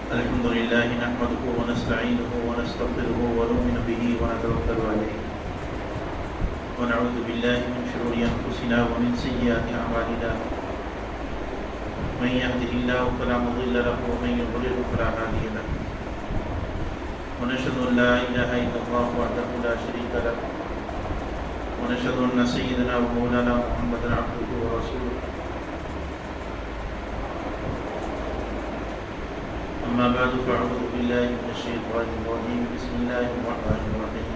الحمد لله نحمده ونستعينه ونستغفره ونؤمن به ونتوكل عليه ونعوذ بالله من شرور أنفسنا ومن سيئات أعمالنا من يهده الله فلا مضل له ومن يضلل فلا هادي له ونشهد أن لا إله إلا الله وحده لا شريك له ونشهد أن سيدنا ومولانا محمدا عبده ورسوله أما بعد فأعوذ بالله من الشيطان الرجيم بسم الله الرحمن الرحيم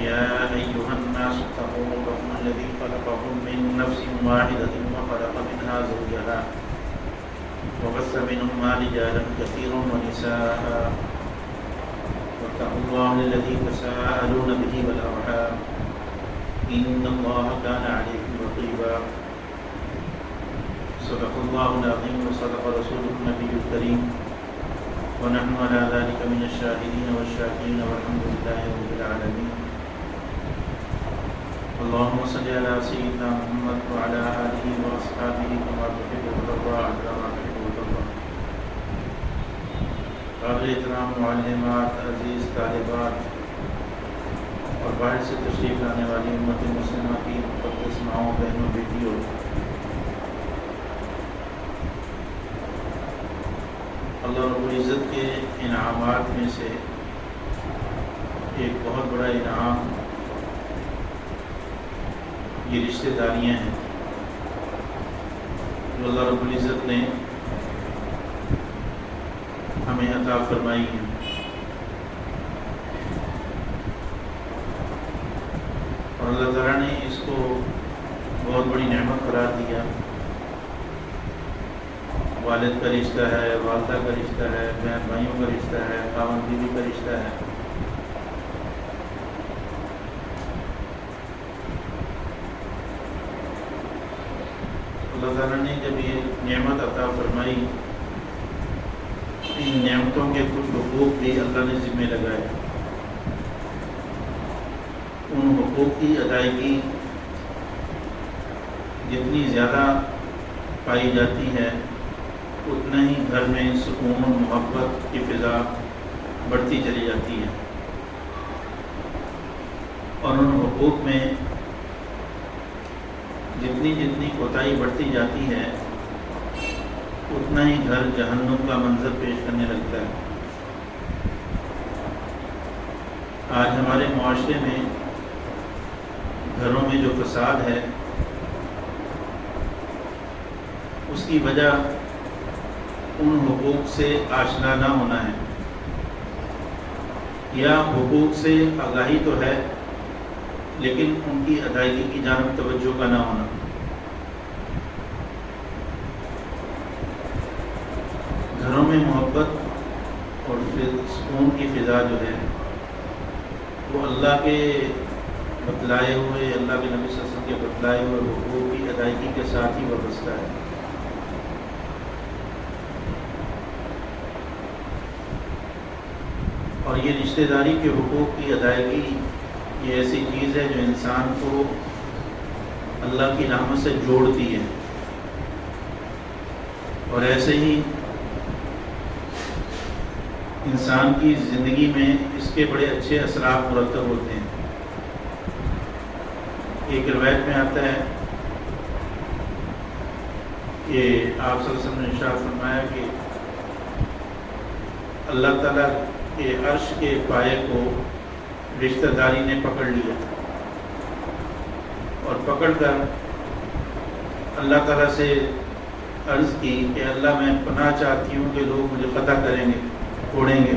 يا أيها الناس اتقوا ربكم الذي خلقكم من نفس واحدة وخلق منها زوجها وبث منهما رجالا كثيرا ونساء واتقوا الله الذي تساءلون به والأرحام إن الله كان عليكم رقيبا صدق الله العظيم وصدق رسوله النبي الكريم ونحن على ذلك من الشاهدين والشاكرين والحمد لله رب العالمين اللهم صل على سيدنا محمد وعلى آله وأصحابه كما تحب وترضى على ما تحب وترضى. قابل احترام معلمات، عزیز طالبات اور باہر سے تشریف لانے والی امت مسلمہ کی مقدس ماؤں، بہنوں، بیٹیوں، اللہ رب العزت کے انعامات میں سے ایک بہت بڑا انعام یہ رشتہ داریاں ہیں جو اللہ رب العزت نے ہمیں عطا فرمائی ہیں. اور اللہ تعالیٰ نے اس کو بہت بڑی نعمت قرار دیا. والد کا رشتہ ہے، والدہ کا رشتہ ہے، بہن بھائیوں کا رشتہ ہے، خاوند بیوی کا رشتہ ہے. اللہ تعالیٰ نے جب یہ نعمت عطا فرمائی، ان نعمتوں کے کچھ حقوق بھی اللہ نے ذمہ لگائے. ان حقوق کی ادائیگی جتنی زیادہ پائی جاتی ہے اتنا ہی گھر میں سکون و محبت کی فضا بڑھتی چلی جاتی ہے. اور ان حقوق میں جتنی کوتاہی بڑھتی جاتی ہے اتنا ہی گھر جہنم کا منظر پیش کرنے لگتا ہے. آج ہمارے معاشرے میں گھروں میں جو فساد ہے اس کی وجہ ان حقوق سے آشنا نہ ہونا ہے، یا حقوق سے آگاہی تو ہے لیکن ان کی ادائیگی کی جانب توجہ کا نہ ہونا. گھروں میں محبت اور سکون کی فضا جو ہے وہ اللہ کے بتلائے ہوئے، اللہ کے نبی صلی اللہ علیہ وسلم کے بتلائے ہوئے حقوق کی ادائیگی کے ساتھ ہی وابستہ ہے. اور یہ رشتہ داری کے حقوق کی ادائیگی یہ ایسی چیز ہے جو انسان کو اللہ کی رحمت سے جوڑتی ہے. اور ایسے ہی انسان کی زندگی میں اس کے بڑے اچھے اثرات مرتب ہوتے ہیں. ایک روایت میں آتا ہے کہ آپ صلی اللہ علیہ وسلم نے ارشاد فرمایا کہ اللہ تعالیٰ کہ عرش کے پائے کو رشتہ داری نے پکڑ لیا اور پکڑ کر اللہ تعالیٰ سے عرض کی کہ اللہ میں پناہ چاہتی ہوں کہ لوگ مجھے قطع کریں گے، توڑیں گے.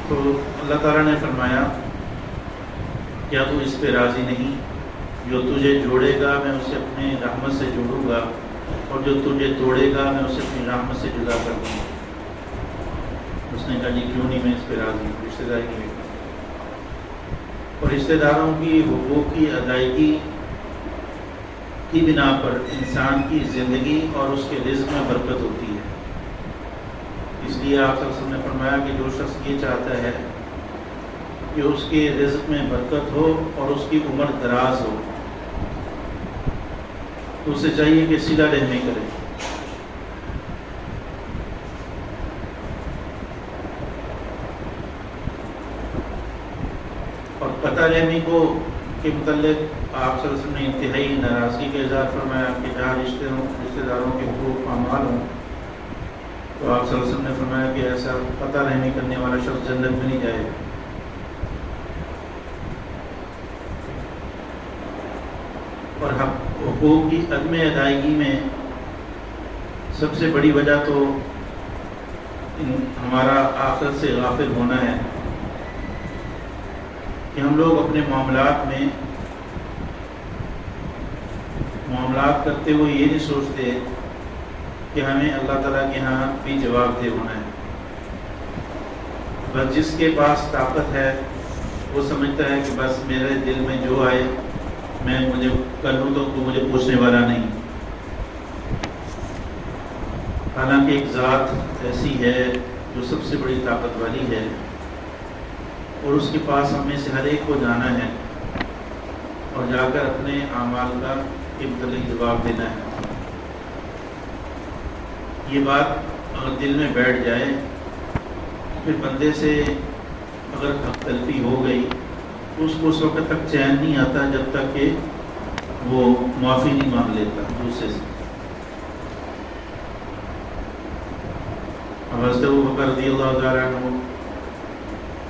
تو اللہ تعالیٰ نے فرمایا کیا تو اس پہ راضی نہیں؟ جو تجھے جوڑے گا میں اسے اپنے رحمت سے جوڑوں گا اور جو تجھے توڑے گا میں اسے اپنی رحمت سے جدا کر دوں گا. اس نے کہا جی کیوں نہیں، میں اس پہ راضی ہوں، رشتہ داری کی. اور رشتہ داروں کی حقوق کی ادائیگی کی بنا پر انسان کی زندگی اور اس کے رزق میں برکت ہوتی ہے. اس لیے آپ صلی اللہ علیہ وسلم نے فرمایا کہ جو شخص یہ چاہتا ہے کہ اس کے رزق میں برکت ہو اور اس کی عمر دراز ہو تو اسے چاہیے کہ صلہ رحمی کرے. قطع رحمی کو کے متعلق آپ صلی اللہ علیہ وسلم نے انتہائی ناراضگی کا اظہار فرمایا کہ جہاں رشتہ داروں کے حقوق پامال ہوں تو آپ صلی اللہ علیہ وسلم نے فرمایا کہ ایسا قطع رحمی کرنے والا شخص جنت میں نہیں جائے گا۔ اور حقوق کی عدم ادائیگی میں سب سے بڑی وجہ تو ہمارا آخرت سے غافل ہونا ہے کہ ہم لوگ اپنے معاملات کرتے ہوئے یہ نہیں سوچتے کہ ہمیں اللہ تعالیٰ کے ہاں بھی جواب دہ ہونا ہے۔ بس جس کے پاس طاقت ہے وہ سمجھتا ہے کہ بس میرے دل میں جو آئے میں مجھے کر لوں تو مجھے پوچھنے والا نہیں۔ حالانکہ ایک ذات ایسی ہے جو سب سے بڑی طاقت والی ہے اور اس کے پاس ہم میں سے ہر ایک کو جانا ہے اور جا کر اپنے اعمال کا متعلق جواب دینا ہے۔ یہ بات اگر دل میں بیٹھ جائے پھر بندے سے اگر حق تلفی ہو گئی تو اس کو اس وقت تک چین نہیں آتا جب تک کہ وہ معافی نہیں مانگ لیتا دوسرے سے۔ حضرت ابوبکر رضی اللہ تعالیٰ عنہ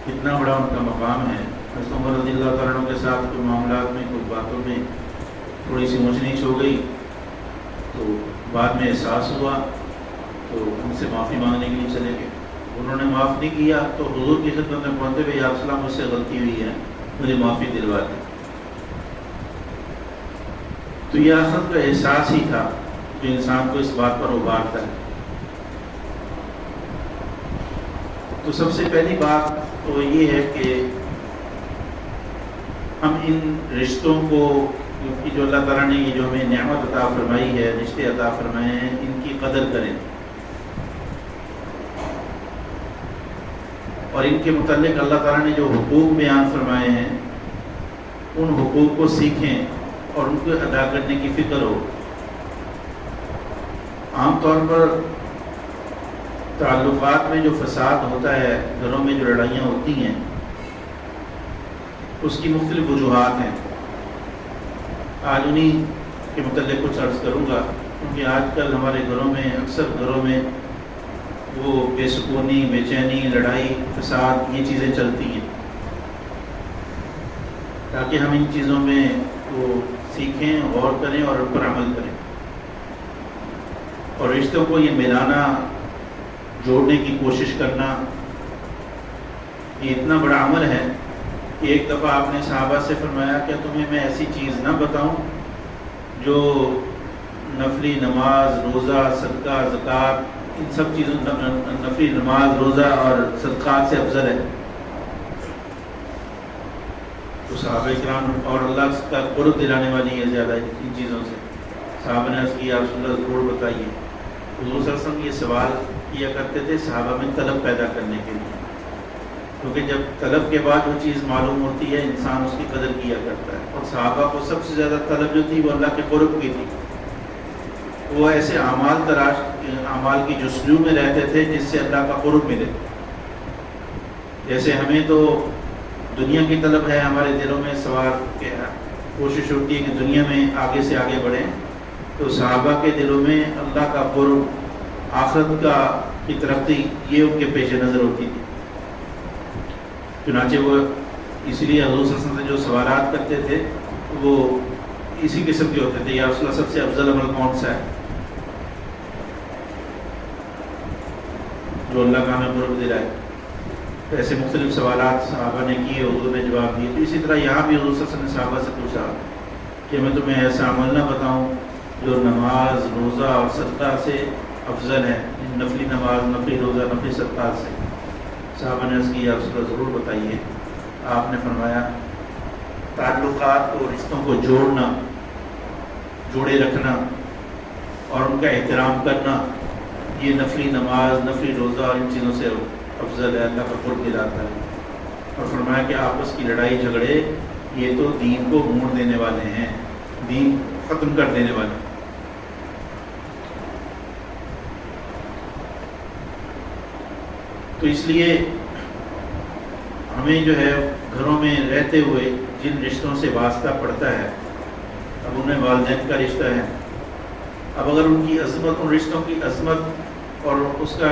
کتنا بڑا ان کا مقام ہے۔ حضرت عمر رضی اللہ تعالیٰ عنہ کے ساتھ کوئی معاملات میں کچھ باتوں میں تھوڑی سی اونچ نیچ ہو گئی تو بعد میں احساس ہوا تو ان سے معافی مانگنے کے لیے چلے گئے۔ انہوں نے معاف نہیں کیا تو حضور کی خدمت میں پہنچتے ہوئے یا رسول اللہ مجھ سے غلطی ہوئی ہے مجھے معافی دلوا دی۔ تو یہ آخرت کا احساس ہی تھا جو انسان کو اس بات پر ابھارتا ہے۔ تو سب سے پہلی بات تو یہ ہے کہ ہم ان رشتوں کو جو اللہ تعالیٰ نے یہ جو ہمیں نعمت عطا فرمائی ہے، رشتے عطا فرمائے ہیں، ان کی قدر کریں اور ان کے متعلق اللہ تعالیٰ نے جو حقوق بیان فرمائے ہیں ان حقوق کو سیکھیں اور ان کو ادا کرنے کی فکر ہو۔ عام طور پر تعلقات میں جو فساد ہوتا ہے، گھروں میں جو لڑائیاں ہوتی ہیں، اس کی مختلف وجوہات ہیں۔ آج انہیں کے متعلق کچھ عرض کروں گا کیونکہ آج کل ہمارے گھروں میں اکثر گھروں میں وہ بے سکونی، بے چینی، لڑائی، فساد، یہ چیزیں چلتی ہیں۔ تاکہ ہم ان چیزوں میں وہ سیکھیں، غور کریں اور ان پر عمل کریں اور رشتوں کو یہ ملانا، جوڑنے کی کوشش کرنا، یہ اتنا بڑا عمل ہے کہ ایک دفعہ آپ نے صحابہ سے فرمایا کہ تمہیں میں ایسی چیز نہ بتاؤں جو نفلی نماز، روزہ، صدقہ، زکوٰۃ، ان سب چیزوں، نفلی نماز، روزہ اور صدقات سے افضل ہے۔ تو صحابہ کرام اور اللہ کا قرب دلانے والی ہے زیادہ ان چیزوں سے۔ صحابہ نے عرض کیا رسول اللہ ضرور بتائیے۔ حضور صلی اللہ علیہ وسلم یہ سوال کیا کرتے تھے صحابہ میں طلب پیدا کرنے کے لیے، کیونکہ جب طلب کے بعد وہ چیز معلوم ہوتی ہے انسان اس کی قدر کیا کرتا ہے۔ اور صحابہ کو سب سے زیادہ طلب جو تھی وہ اللہ کے قرب کی تھی۔ وہ ایسے اعمال کی جستجو میں رہتے تھے جس سے اللہ کا قرب ملے۔ جیسے ہمیں تو دنیا کی طلب ہے ہمارے دلوں میں سوار کہ کوشش ہوتی ہے کہ دنیا میں آگے سے آگے بڑھیں، تو صحابہ کے دلوں میں اللہ کا قرب، آخرت کی ترقی، یہ ان کے پیش نظر ہوتی تھی۔ چنانچہ وہ اس لیے حضور صلی اللہ علیہ وسلم سے جو سوالات کرتے تھے وہ اسی قسم کے ہوتے تھے، یا رسول اللہ سب سے افضل عمل کون سا ہے جو اللہ کا ہمیں قرب دلائے؟ ایسے مختلف سوالات صحابہ نے کیے، حضور نے جواب دیے۔ تو اسی طرح یہاں بھی حضور صلی اللہ علیہ وسلم نے صحابہ سے پوچھا کہ میں تمہیں ایسا عمل نہ بتاؤں جو نماز، روزہ اور صدقہ سے افضل ہے، نفلی نماز، نفلی روزہ، نفلی صدقات سے۔ صحابہ نے عرض کیا رسول اللہ ضرور بتائیے۔ آپ نے فرمایا تعلقات کو، رشتوں کو جوڑنا، جوڑے رکھنا اور ان کا احترام کرنا، یہ نفلی نماز، نفلی روزہ اور ان چیزوں سے افضل ہے، اللہ کا قرب دلاتا ہے۔ اور فرمایا کہ آپس کی لڑائی جھگڑے یہ تو دین کو موڑ دینے والے ہیں، دین ختم کر دینے والے ہیں۔ تو اس لیے ہمیں جو ہے گھروں میں رہتے ہوئے جن رشتوں سے واسطہ پڑتا ہے، اب انہیں والدین کا رشتہ ہے، اب اگر ان کی عظمت، ان رشتوں کی عظمت اور اس کا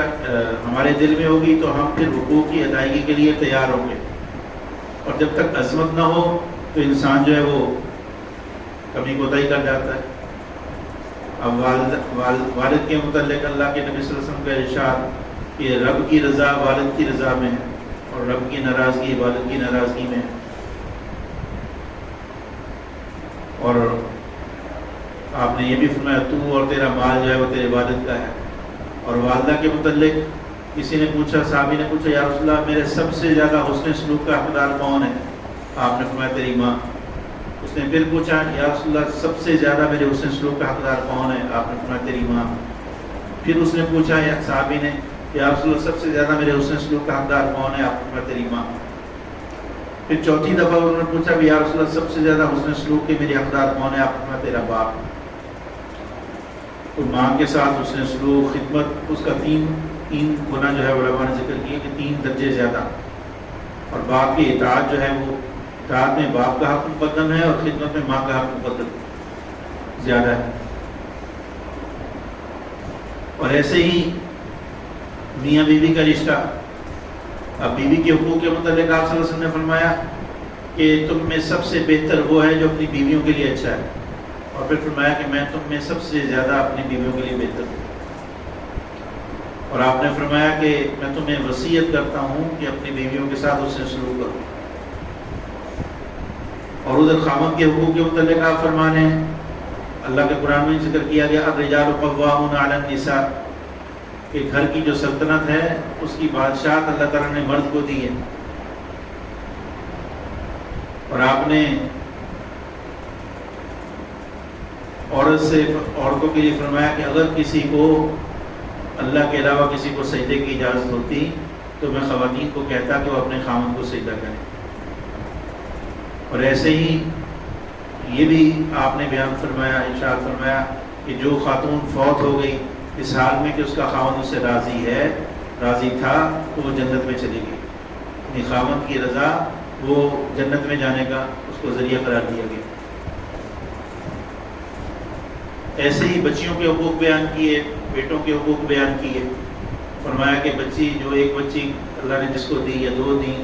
ہمارے دل میں ہوگی تو ہم پھر حقوق کی ادائیگی کے لیے تیار ہوں گے، اور جب تک عظمت نہ ہو تو انسان جو ہے وہ کمی کوتاہی کر جاتا ہے۔ اب والد کے متعلق اللہ کے نبی صلی اللہ علیہ وسلم کا ارشاد کہ رب کی رضا والد کی رضا میں ہے، اور رب کی ناراضگی والد کی ناراضگی میں ہے۔ اور آپ نے یہ بھی فرمایا تو اور تیرا مال جو ہے وہ تیرے والد کا ہے۔ اور والدہ کے متعلق کسی نے پوچھا، صحابی نے پوچھا، یا رسول اللہ میرے سب سے زیادہ حسن سلوک کا حقدار کون ہے؟ آپ نے فرمایا تیری ماں۔ اس نے پھر پوچھا، یا رسول اللہ سب سے زیادہ میرے حسن سلوک کا حقدار کون ہے؟ آپ نے فرمایا تیری ماں۔ پھر اس نے پوچھا، یا صحابی نے، یا رسول اللہ سب سے زیادہ میرے حسن سلوک کا حقدار کون ہے؟ آپ نے فرمایا تیری ماں۔ پھر چوتھی دفعہ انہوں نے پوچھا، یا رسول اللہ سب سے زیادہ حسن سلوک کے میرے حقدار کون ہے؟ آپ نے فرمایا تیرا باپ۔ تو ماں کے ساتھ حسن سلوک، خدمت، اس کا تین گنا جو ہے علماء نے ذکر کیا کہ 3 درجے زیادہ، اور باپ کی اطاعت جو ہے وہ اطاعت میں باپ کا حق مقدم ہے اور خدمت میں ماں کا حق مقدم زیادہ ہے۔ اور ایسے ہی میاں بیوی کا رشتہ، اب بیوی کے حقوق کے متعلق آپ صلی اللہ علیہ وسلم نے فرمایا کہ تم میں سب سے بہتر وہ ہے جو اپنی بیویوں کے لیے اچھا ہے، اور پھر فرمایا کہ میں تم میں سب سے زیادہ اپنی بیویوں کے لیے بہتر ہوں۔ اور آپ نے فرمایا کہ میں تمہیں وصیت کرتا ہوں کہ اپنی بیویوں کے ساتھ اس سے سلوک کرو۔ اور ادھر خاوند کے حقوق کے متعلق آپ فرمانے، اللہ کے قرآن میں ذکر کیا گیا الرجال قوامون علی النساء، کہ گھر کی جو سلطنت ہے اس کی بادشاہت اللہ تعالیٰ نے مرد کو دی ہے۔ اور آپ نے عورتوں کے لیے فرمایا کہ اگر کسی کو اللہ کے علاوہ کسی کو سجدے کی اجازت ہوتی تو میں خواتین کو کہتا کہ وہ اپنے خامن کو سجدہ کریں۔ اور ایسے ہی یہ بھی آپ نے بیان فرمایا، ارشاد فرمایا کہ جو خاتون فوت ہو گئی اس حال میں کہ اس کا خاوند اس سے راضی تھا تو وہ جنت میں چلی گئی، یعنی خاوند کی رضا وہ جنت میں جانے کا اس کو ذریعہ قرار دیا گیا۔ ایسے ہی بچیوں کے حقوق بیان کیے، بیٹوں کے حقوق بیان کیے، فرمایا کہ بچی جو ایک بچی اللہ نے جس کو دی یا 2 دی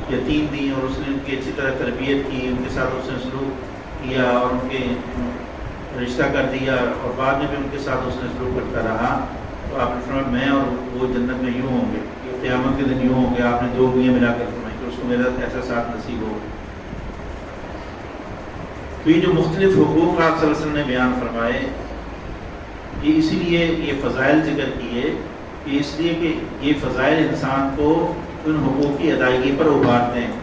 یا 3 دی اور اس نے ان کی اچھی طرح تربیت کی، ان کے ساتھ اس نے سلوک کیا اور ان کے رشتہ کر دیا اور بعد میں بھی ان کے ساتھ اس نے سلوک کرتا رہا، تو آپ نے فرمایا میں اور وہ جنت میں یوں ہوں گے، قیامت کے دن یوں ہوں گے۔ آپ نے 2 انگلیاں ملا کر فرمائی کہ اس کو میرا ایسا ساتھ نصیب ہو۔ تو یہ جو مختلف حقوق آپ صلی اللہ علیہ وسلم نے بیان فرمائے، یہ اسی لیے یہ فضائل ذکر کیے کہ اس لیے کہ یہ فضائل انسان کو ان حقوق کی ادائیگی پر ابھارتے ہیں۔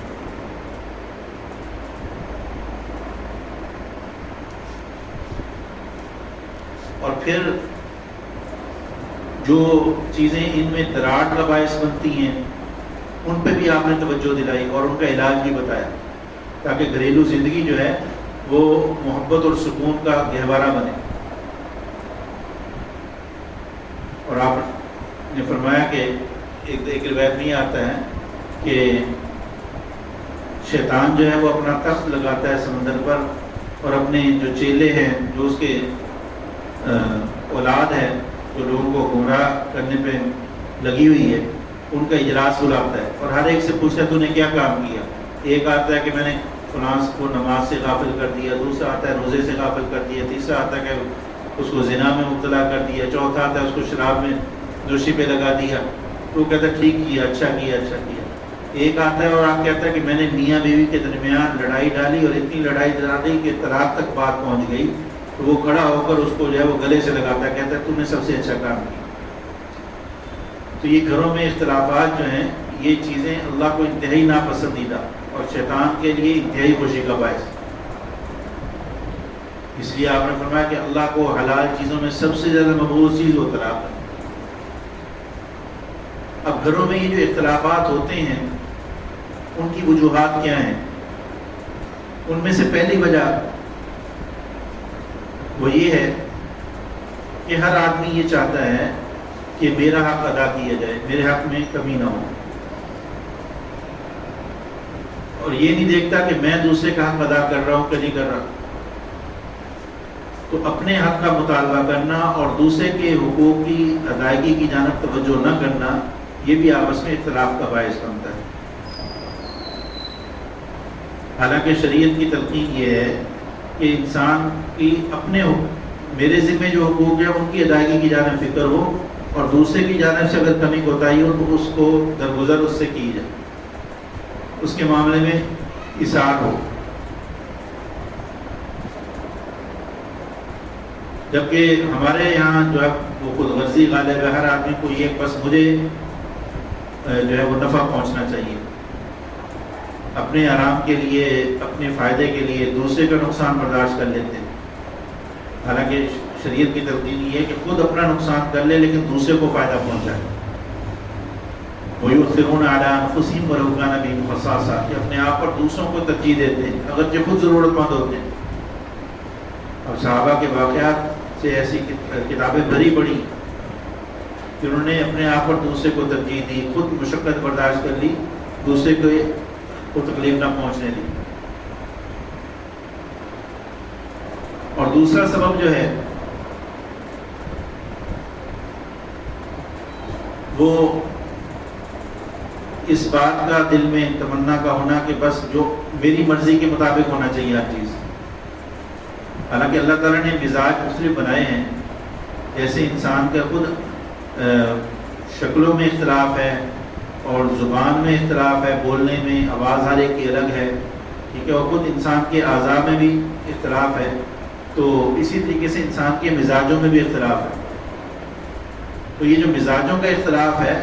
اور پھر جو چیزیں ان میں دراڑ کا باعث بنتی ہیں ان پہ بھی آپ نے توجہ دلائی اور ان کا علاج بھی بتایا، تاکہ گھریلو زندگی جو ہے وہ محبت اور سکون کا گہوارہ بنے۔ اور آپ نے فرمایا کہ ایک روایت میں آتا ہے کہ شیطان جو ہے وہ اپنا تخت لگاتا ہے سمندر پر، اور اپنے جو چیلے ہیں، جو اس کے اولاد ہے، جو لوگوں کو گمراہ کرنے پہ لگی ہوئی ہے، ان کا اجلاس بلاتا ہے اور ہر ایک سے پوچھتا ہے تو نے کیا کام کیا۔ ایک آتا ہے کہ میں نے فلاں کو نماز سے غافل کر دیا، دوسرا آتا ہے روزے سے غافل کر دیا، تیسرا آتا ہے کہ اس کو زنا میں مبتلا کر دیا، چوتھا آتا ہے اس کو شراب میں نوشی پہ لگا دیا، تو وہ کہتا ہے ٹھیک کیا، اچھا کیا، اچھا کیا۔ ایک آتا ہے اور آپ کہتا ہے کہ میں نے میاں بیوی کے درمیان لڑائی ڈالی اور اتنی لڑائی ڈالی کہ طلاق تک بات پہنچ گئی، تو وہ کھڑا ہو کر اس کو جو ہے وہ گلے سے لگاتا ہے، کہتا ہے تم نے سب سے اچھا کام کیا۔ تو یہ گھروں میں اختلافات جو ہیں، یہ چیزیں اللہ کو انتہائی ناپسندیدہ اور شیطان کے لیے انتہائی خوشی کا باعث۔ اس لیے آپ نے فرمایا کہ اللہ کو حلال چیزوں میں سب سے زیادہ مقبول چیز وہ طلاق ہے۔ اب گھروں میں یہ جو اختلافات ہوتے ہیں ان کی وجوہات کیا ہیں؟ ان میں سے پہلی وجہ وہ یہ ہے کہ ہر آدمی یہ چاہتا ہے کہ میرا حق ادا کیا جائے، میرے حق میں کمی نہ ہو، اور یہ نہیں دیکھتا کہ میں دوسرے کا حق ادا کر رہا ہوں کہ نہیں کر رہا. تو اپنے حق کا مطالبہ کرنا اور دوسرے کے حقوق کی ادائیگی کی جانب توجہ نہ کرنا، یہ بھی آپس میں اختلاف کا باعث بنتا ہے. حالانکہ شریعت کی تلقین یہ ہے کہ انسان کی اپنے میرے ذمہ جو حقوق ہیں ان کی ادائیگی کی جانب فکر ہو، اور دوسرے کی جانب سے اگر کمی کوتاہی ہو تو اس کو درگزر اس سے کی جائے، اس کے معاملے میں اصلاح ہو. جبکہ ہمارے یہاں جو ہے وہ خود غرضی غالب ہے، ہر آدمی کو یہ بس مجھے جو ہے وہ نفع پہنچنا چاہیے، اپنے آرام کے لیے، اپنے فائدے کے لیے دوسرے کا نقصان برداشت کر لیتے ہیں. حالانکہ شریعت کی تلقین یہ ہے کہ خود اپنا نقصان کر لے لیکن دوسرے کو فائدہ پہنچائے. وَيُؤْثِرُونَ عَلَىٰ أَنفُسِهِمْ وَلَوْ كَانَ بِهِمْ خَصَاصَةٌ، کہ اپنے آپ پر دوسروں کو ترجیح دیتے ہیں اگرچہ خود ضرورت مند ہوتے ہیں. اب صحابہ کے واقعات سے ایسی کتابیں بھری پڑی کہ انہوں نے اپنے آپ پر دوسرے کو ترجیح دی، خود مشقت برداشت کر لی، دوسرے کو تکلیف نہ پہنچنے دی. اور دوسرا سبب جو ہے وہ اس بات کا دل میں تمنا کا ہونا کہ بس جو میری مرضی کے مطابق ہونا چاہیے ہر چیز. حالانکہ اللہ تعالیٰ نے مزاج مختلف بنائے ہیں، جیسے انسان کا خود شکلوں میں اختلاف ہے اور زبان میں اختلاف ہے، بولنے میں آواز ہر ایک کی الگ ہے، ٹھیک ہے، اور خود انسان کے اعضاء میں بھی اختلاف ہے. تو اسی طریقے سے انسان کے مزاجوں میں بھی اختلاف ہے. تو یہ جو مزاجوں کا اختلاف ہے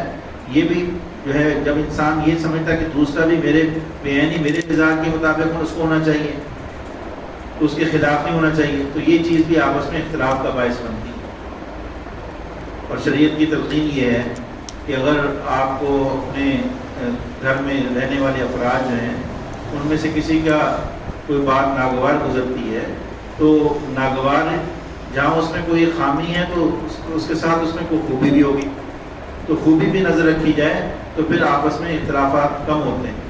یہ بھی جو ہے جب انسان یہ سمجھتا ہے کہ دوسرا بھی میرے بیانی میرے مزاج کے مطابق اس کو ہونا چاہیے، تو اس کے خلاف نہیں ہونا چاہیے، تو یہ چیز بھی آپس میں اختلاف کا باعث بنتی ہے. اور شریعت کی تلقین یہ ہے کہ اگر آپ کو اپنے گھر میں رہنے والے افراد جو ہیں ان میں سے کسی کا کوئی بات ناگوار گزرتی ہے تو ناگوار جہاں اس میں کوئی خامی ہے تو اس کے ساتھ اس میں کوئی خوبی بھی ہوگی، تو خوبی بھی نظر رکھی جائے تو پھر آپس میں اختلافات کم ہوتے ہیں.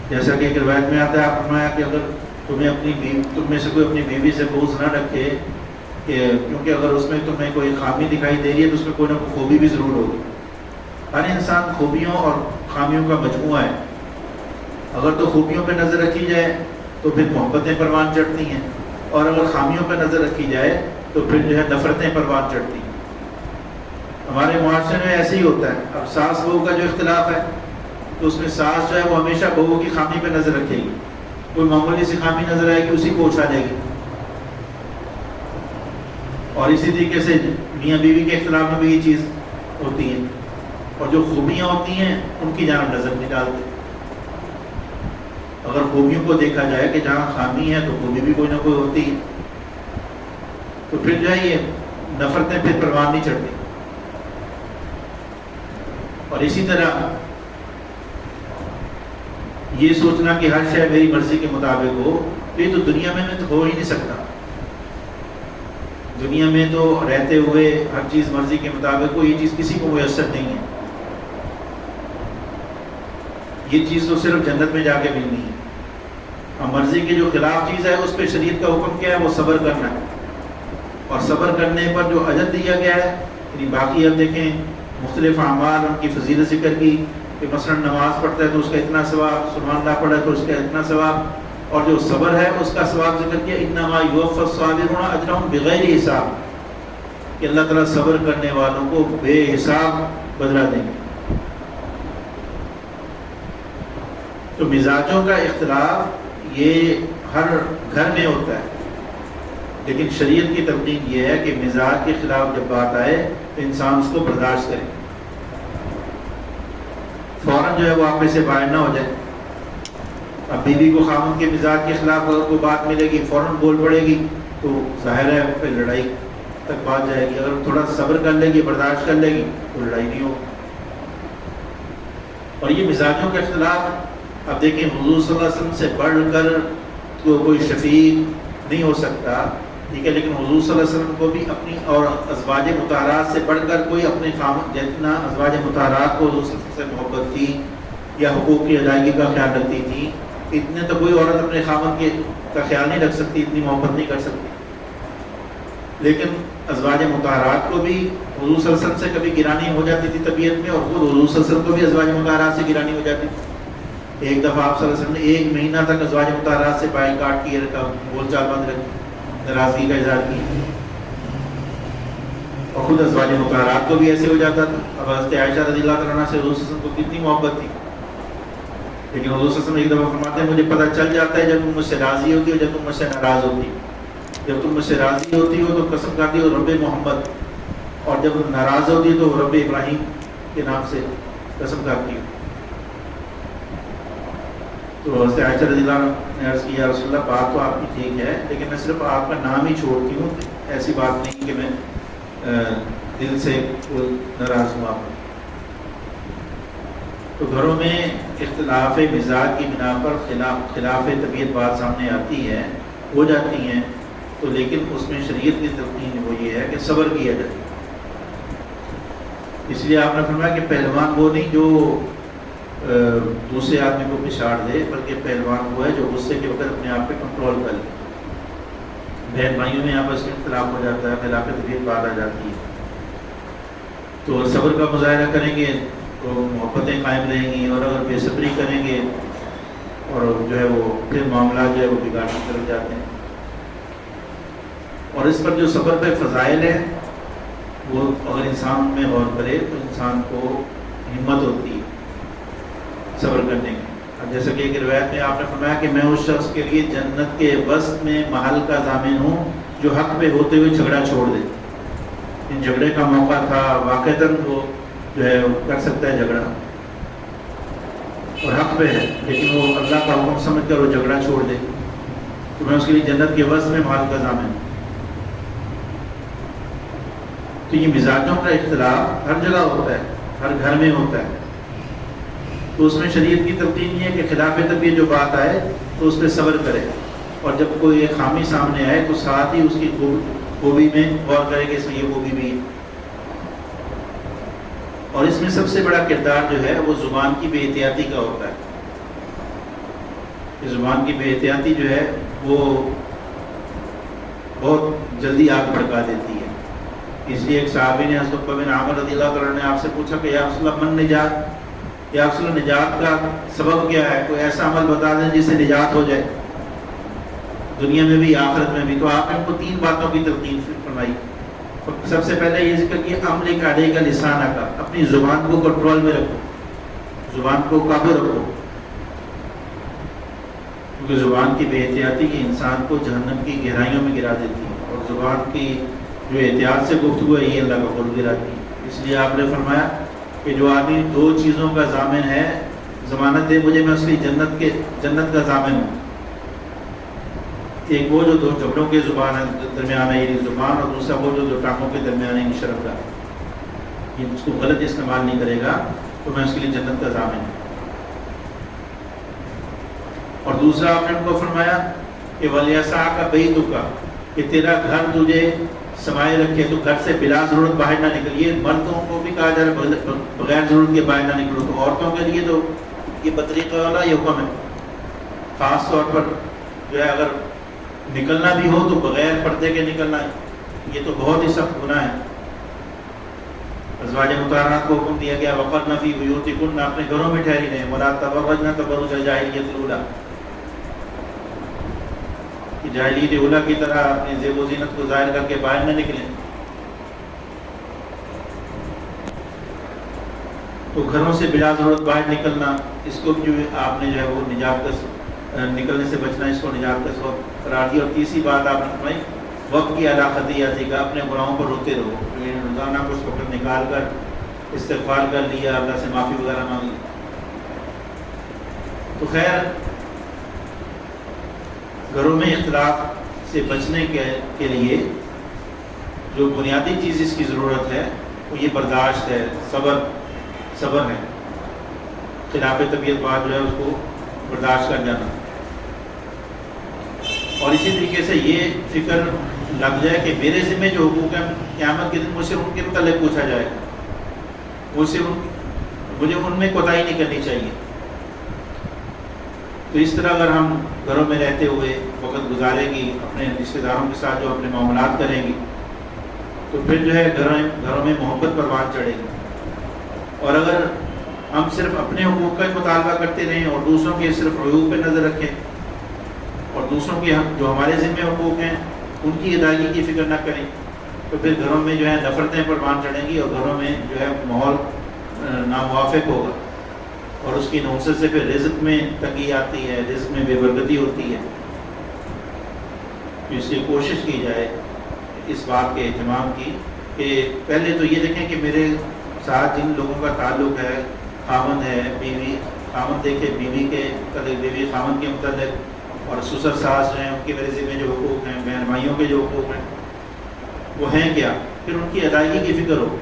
جیسا کہ ایک روایت میں آتا ہے، آپ فرمایا کہ اگر تم میں سے کوئی اپنی بیوی سے بغض نہ رکھے کہ کیونکہ اگر اس میں تمہیں کوئی خامی دکھائی دے رہی ہے تو اس میں کوئی نہ کوئی خوبی بھی ضرور ہوگی. ہر انسان خوبیوں اور خامیوں کا مجموعہ ہے. اگر تو خوبیوں پہ نظر رکھی جائے تو پھر محبتیں پروان چڑھتی ہیں، اور اگر خامیوں پہ نظر رکھی جائے تو پھر جو ہے نفرتیں پروان چڑھتی ہیں. ہمارے معاشرے میں ایسے ہی ہوتا ہے. اب ساس بہو کا جو اختلاف ہے تو اس میں ساس جو ہے وہ ہمیشہ بہو کی خامی پہ نظر رکھے گی، کوئی معمولی سی خامی نظر آئے گی اسی کو اچھا دے گی. اور اسی طریقے سے میاں بیوی کے اختلاف میں بھی یہ چیز ہوتی ہے، اور جو خوبیاں ہوتی ہیں ان کی جانب نظر نہیں ڈالتے. اگر خوبیوں کو دیکھا جائے کہ جہاں خامی ہے تو خوبی بھی کوئی نہ کوئی ہوتی ہے، تو پھر جو ہے یہ نفرتیں پھر پروان نہیں چڑھتی. اور اسی طرح یہ سوچنا کہ ہر شے میری مرضی کے مطابق ہو، تو یہ تو دنیا میں تو ہو ہی نہیں سکتا. دنیا میں تو رہتے ہوئے ہر چیز مرضی کے مطابق ہو، یہ چیز کسی کو میسر نہیں ہے. یہ چیز تو صرف جنت میں جا کے ملنی ہے. مرضی کے جو خلاف چیز ہے اس پہ شریعت کا حکم کیا ہے؟ وہ صبر کرنا ہے. اور صبر کرنے پر جو اجر دیا گیا ہے، یعنی باقی اب دیکھیں مختلف اعمال ان کی فضیلت ذکر کی کہ مثلا نماز پڑھتا ہے تو اس کا اتنا ثواب، سبحان اللہ پڑھا ہے تو اس کا اتنا ثواب، اور جو صبر ہے اس کا ثواب ذکر کیا انما یوفی الصابرون اجرهم بغیر حساب، کہ اللہ تعالیٰ صبر کرنے والوں کو بے حساب بدلہ دیں گے. تو مزاجوں کا اختلاف یہ ہر گھر میں ہوتا ہے، لیکن شریعت کی تلقین یہ ہے کہ مزاج کے خلاف جب بات آئے تو انسان اس کو برداشت کرے، فوراً جو ہے وہ آپ میں سے باہر نہ ہو جائے. اب بیوی کو خاوند کے مزاج کے خلاف اگر کوئی بات ملے گی فوراً بول پڑے گی تو ظاہر ہے پھر لڑائی تک بات جائے گی. اگر تھوڑا صبر کر لے گی، برداشت کر لے گی تو لڑائی نہیں ہوگی. اور یہ مزاجوں کا اختلاف اب دیکھیں حضور صلی اللہ علیہ وسلم سے بڑھ کر تو کوئی شفیع نہیں ہو سکتا، ٹھیک ہے، لیکن حضور صلی اللہ علیہ وسلم کو بھی اپنی اور ازواج مطہرات سے بڑھ کر کوئی اپنے خامد، جتنا ازواج مطہرات کو حضور صلی اللہ علیہ وسلم سے محبت تھی یا حقوق کی ادائیگی کا خیال رکھتی تھی، اتنے تو کوئی عورت اپنے خاوند کا خیال نہیں رکھ سکتی، اتنی محبت نہیں کر سکتی. لیکن ازواج مطہرات کو بھی حضور صلی اللہ علیہ وسلم سے کبھی گرانی ہو جاتی تھی طبیعت میں، اور خود حضور صلی اللہ علیہ وسلم کو بھی ازواج مطہرات سے گرانی ہو جاتی تھی. ایک دفعہ آپ صلی اللہ علیہ وسلم نے 1 مہینہ تک ازواج مطہرات سے بائی کاٹ کیے رکھا، بول چال بند رکھی، ناراضگی کا اظہار کی. اور خود ازواج مطہرات کو بھی ایسے ہو جاتا تھا. اب حضرت عائشہ رضی اللہ تعالیٰ عنہ سے حضور صلی اللہ علیہ وسلم کو کتنی محبت تھی، لیکن حضور صلی اللہ علیہ وسلم ایک دفعہ فرماتے ہیں مجھے پتہ چل جاتا ہے جب تم مجھ سے راضی ہوتی ہو، جب تم مجھ سے ناراض ہوتی ہو. جب تم مجھ سے راضی ہوتی ہو تو قسم کھاتی ہو رب محمد، اور جب ناراض ہوتی ہے تو رب ابراہیم کے نام سے قسم کھاتی ہو. تو حضرت عائشہ رضی اللہ عنہ نے عرض کیا یا رسول اللہ بات تو آپ کی ٹھیک ہے، لیکن میں صرف آپ کا نام ہی چھوڑتی ہوں، ایسی بات نہیں کہ میں دل سے ناراض ہوں آپ. تو گھروں میں اختلاف مزاج کی بنا پر خلاف طبیعت بات سامنے آتی ہے، ہو جاتی ہیں، تو لیکن اس میں شریعت کی تلقین وہ یہ ہے کہ صبر کیا جائے. اس لیے آپ نے فرمایا کہ پہلوان وہ نہیں جو دوسرے آدمی کو پچھاڑ دے، بلکہ پہلوان وہ ہے جو غصے کے وقت اپنے آپ پہ کنٹرول کر لے. بہن بھائیوں میں آپس میں اختلاف ہو جاتا ہے، خلاف طبیعت بات آ جاتی ہے، تو صبر کا مظاہرہ کریں گے تو محبتیں قائم رہیں گی، اور اگر بے صبری کریں گے اور جو ہے وہ پھر معاملات جو ہے وہ بگاڑنے کی طرف جاتے ہیں. اور اس پر جو صبر پہ فضائل ہیں وہ اگر انسان میں غور کرے تو انسان کو ہمت ہوتی ہے صبر کرنے کی. اب جیسا کہ ایک روایت میں آپ نے فرمایا کہ میں اس شخص کے لیے جنت کے وسط میں محل کا ضامن ہوں جو حق پہ ہوتے ہوئے جھگڑا چھوڑ دے. ان جھگڑے کا موقع تھا، واقعتاً وہ جو ہے کر سکتا ہے جھگڑا اور حق پہ ہے، لیکن وہ اللہ کا حکم سمجھ کر وہ جھگڑا چھوڑ دے تو میں اس کے لیے جنت کے وسط میں محل کا ضامن ہوں. تو یہ مزاجوں کا اختلاف ہر جگہ ہوتا ہے، ہر گھر میں ہوتا ہے. تو اس میں شریعت کی تلقین یہ ہے کہ خلاف طبیعت جو بات آئے تو اس پہ صبر کرے، اور جب کوئی ایک خامی سامنے آئے تو ساتھ ہی اس کی خوبی میں غور کرے کہ اس میں یہ خوبی بھی ہے. اور اس میں سب سے بڑا کردار جو ہے وہ زبان کی بے احتیاطی کا ہوتا ہے. کہ زبان کی بے احتیاطی جو ہے وہ بہت جلدی آگ بھڑکا دیتی ہے. اس لیے ایک صحابی نے حضرت عقبہ بن عامر رضی اللہ تعالیٰ نے آپ سے پوچھا کہ یا رسول اللہ من نجات، یا رسول اللہ نجات کا سبب کیا ہے، کوئی ایسا عمل بتا دیں جس سے نجات ہو جائے دنیا میں بھی آخرت میں بھی. تو آپ نے ان کو 3 باتوں کی تلقین فرمائی. سب سے پہلے یہ ذکر کیا عمل کا علیہ کا لسانہ کا، اپنی زبان کو کنٹرول میں رکھو، زبان کو قابو رکھو، کیونکہ زبان کی بے احتیاطی کی انسان کو جہنم کی گہرائیوں میں گرا دیتی ہے، اور زبان کی جو احتیاط سے گفتگو ہے یہ اللہ کا قرب گراتی ہے. اس لیے آپ نے فرمایا کہ جو آدمی 2 چیزوں کا ضامن ہے، ضمانت دے مجھے میں اس کی جنت کا ضامن ہوں. ایک وہ جو 2 جھگڑوں کے درمیان ہے یعنی زبان، اور دوسرا وہ جو ٹانگوں کے درمیان ہے شرف کا، یہ اس کو غلط استعمال نہیں کرے گا تو میں اس کے لیے جنت کا ضامن ہوں. اور دوسرا آپ نے ان کو فرمایا کہ وَلْيَسَعْكَ بَيْتُكَ، کہ تیرا گھر تجھے سمائے رکھے، تو گھر سے بلا ضرورت باہر نہ نکل. یہ مردوں کو بھی کہا جا رہا ہے بغیر ضرورت کے باہر نہ نکلو، تو عورتوں کے لیے تو یہ بطریقہ والا یہ حکم ہے. خاص طور پر جو ہے اگر نکلنا بھی ہو تو بغیر پردے کے نکلنا ہے، یہ تو بہت ہی سخت گناہ ہے. ازواج مطہرات کو حکم دیا گیا وَقَرْنَ فِي بُيُوتِكُنَّ، اپنے گھروں میں ٹھہری رہیں، وَلَا تَبَرَّجْنَ تَبَرُّجَ الْجَاهِلِيَّةِ الْأُولَىٰ، کہ جاہلیت اولیٰ کی طرح اپنی زیب و زینت کو ظاہر کر کے باہر نہ نکلیں. تو گھروں سے بلا ضرورت باہر نکلنا، اس کو جو آپ نے جو ہے وہ نجات کا نکلنے سے بچنا، اس کو نجات کا سبب قرار دیا. اور تیسری بات آپ نے فرمائی وقت کی علی خطیئتک کا، اپنے گناہوں پر روتے رہو. روزانہ کچھ وقت نکال کر استغفار کر لیا، اللہ سے معافی وغیرہ مانگ لی. تو خیر گھروں میں اختلاف سے بچنے کے لیے جو بنیادی چیز اس کی ضرورت ہے وہ یہ برداشت ہے، صبر ہے. خلاف طبیعت بات جو ہے اس کو برداشت کر جانا. اور اسی طریقے سے یہ فکر لگ جائے کہ میرے ذمہ جو حقوق ہیں قیامت کے دن مجھ سے ان کے متعلق پوچھا جائے گا، مجھے ان میں کوتاہی نہیں کرنی چاہیے. تو اس طرح اگر ہم گھروں میں رہتے ہوئے وقت گزاریں گی، اپنے رشتہ داروں کے ساتھ جو اپنے معاملات کریں گی، تو پھر جو ہے گھروں میں محبت پروان چڑھے گی۔ اور اگر ہم صرف اپنے حقوق کا مطالبہ کرتے رہیں اور دوسروں کے صرف عیوب پہ نظر رکھیں اور دوسروں کے جو ہمارے ذمہ حقوق ہیں ان کی ادائیگی کی فکر نہ کریں، تو پھر گھروں میں جو ہے نفرتیں پروان چڑھیں گی اور گھروں میں جو ہے ماحول ناموافق ہوگا، اور اس کی نوسط سے پھر رزق میں تنگی آتی ہے، رزق میں بے برکتی ہوتی ہے۔ اس لیے کوشش کی جائے اس بات کے اہتمام کی کہ پہلے تو یہ دیکھیں کہ میرے ساتھ جن لوگوں کا تعلق ہے، خاوند ہے، بیوی، خاوند دیکھے بیوی کے متعلق، بیوی خاوند کے متعلق، اور سسر ساس جو ہیں ان کے میرے ذمہ جو حقوق ہیں، بہن بھائیوں کے جو حقوق ہیں وہ ہیں کیا، پھر ان کی ادائیگی کی فکر ہو،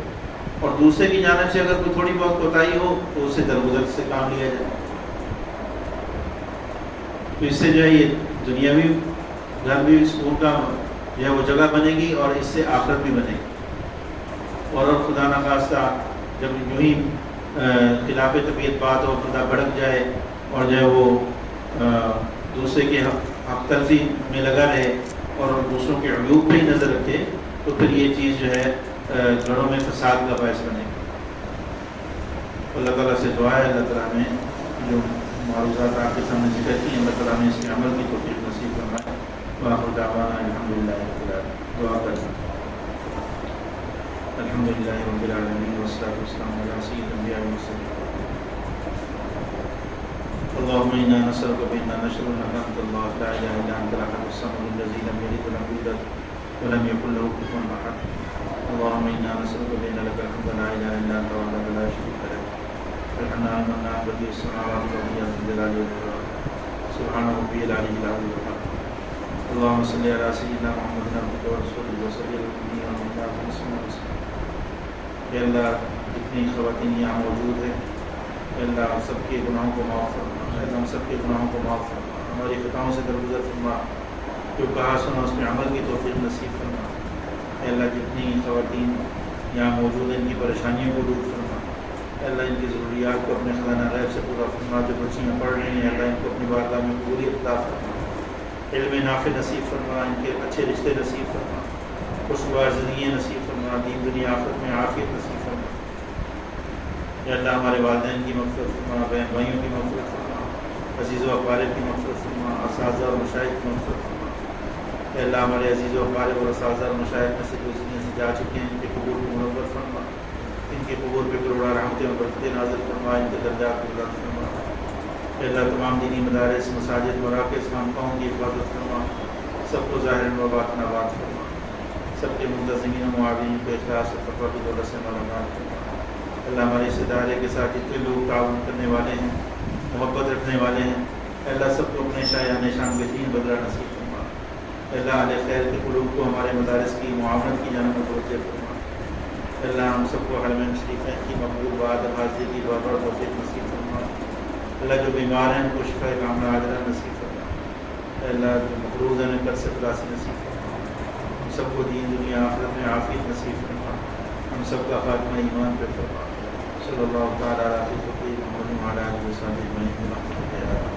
اور دوسرے کی جانب سے اگر کوئی تھوڑی بہت کوتاہی ہو تو اسے درگزر سے کام لیا جائے۔ تو اس سے جو ہے یہ دنیاوی گھر بھی سکون کا جو ہے وہ جگہ بنے گی اور اس سے آخرت بھی بنے گی۔ اور خدا نخواستہ جب یوں ہی خلاف طبیعت بات ہو، بندہ بھڑک جائے اور جو ہے وہ دوسرے کے حق تلفی میں لگا رہے اور دوسروں کے عیوب پہ ہی نظر رکھے، تو پھر یہ چیز جو ہے گھروں میں فساد کا باعث بنے گا۔ اللہ تعالیٰ سے دعا ہے اللہ تعالیٰ نے جو معروضات آپ کے سامنے ذکر کی، اللہ تعالیٰ نے اس کے عمل کی توفیق نصیب فرمائے۔ وآخر دعوانا الحمدللہ رب العالمین۔ دعا کریں۔ الحمدللہ رب العالمین والصلاۃ والسلام علی سید الانبیاء والمرسلین۔ اللهم انا نسألك بأننا نشهد انك انت الله لا اله الا انت الاحد الصمد الذي لم يلد ولم يولد ولم يكن له كفوا احد۔ اللهم انا نسألك بأن لك الحمد لا اله الا انت وحدك لا شريك لك الحنان المنان بديع السماوات والارض يا ذا الجلال والاكرام سبحان ربي العلي العظيم الحق۔ اللهم صل على سيدنا محمد عبدك ورسولك وصلى الامين وعلى وسلم۔ اے اللہ جتنی خواتین یہاں موجود ہیں، اے اللہ سب کے گناہوں کو معاف فرما، اے اللہ ہم سب کے گناہوں کو معاف فرما، ہماری خطاؤں سے درگزر فرما، جو کہا سنا اس میں عمل کی توفیق نصیب فرما۔ اے اللہ جتنی خواتین یہاں موجود ہیں ان کی پریشانیوں کو دور فرما، اے اللہ ان کی ضروریات کو اپنے خزانہ غیب سے پورا فرما۔ جو بچیاں پڑھ رہی ہیں اللہ ان کو اپنی بارگاہ میں قبولیت عطا فرما، علم نافع نصیب فرما، ان کے اچھے رشتے نصیب فرما، خوشگوار زندگی نصیب فرما، دین دنیا آخرت میں عافیت نصیب فرما۔ اے اللہ ہمارے والدین کی مغفرت فرما، بہن بھائیوں کی مغفرت فرما، عزیز و اقارب کی مغفرت فرما، اساتذہ اور مشائخ کی مغفرت فرما۔ اے اللہ ہمارے عزیز و اقارب اور اساتذہ اور مشائخ میں سے جو اس دنیا سے جا چکے ہیں ان کے قبول کو منور فرما، ان کے قبول پہ کروڑا رحمتیں اور برکتیں نازل فرما، ان کے درجات کو بلند فرما۔ اے اللہ تمام دینی مدارس، مساجد، مراکز، خانقاہوں کی حفاظت فرما، سب کو ظاہر و باطن آباد فرما، سب کے منتظمین و معاونین کو اخلاص اور تقویٰ کی دولت سے مالامال فرما۔ اللہ ہمارے اس ادارے کے ساتھ جتنے لوگ تعاون کرنے والے ہیں، محبت رکھنے والے ہیں، اللہ سب کو اپنے شایان شان بہترین بدلہ نصیب فرما۔ اللہ اہل خیر کے قلوب کو ہمارے مدارس کی معاونت کی جانب متوجہ فرما۔ اللہ ہم سب کو حرمین شریفین کی مقبول بات حاضری کی دعا پر توفیق نصیب فرما۔ اللہ جو بیمار ہیں ان کو شفا کاملہ عاجلہ نصیب فرما۔ اللہ جو مقروض ہیں ان پر سے خلاصی نصیب فرما۔ ہم سب کو دین دنیا آخرت میں عافیت نصیب فرما۔ ہم سب کا خاتمہ ایمان پہ فرما۔ صلی اللہ تعالیٰ علیہ وسلم محمد وعلیٰ آلہ وصحبہ اجمعین۔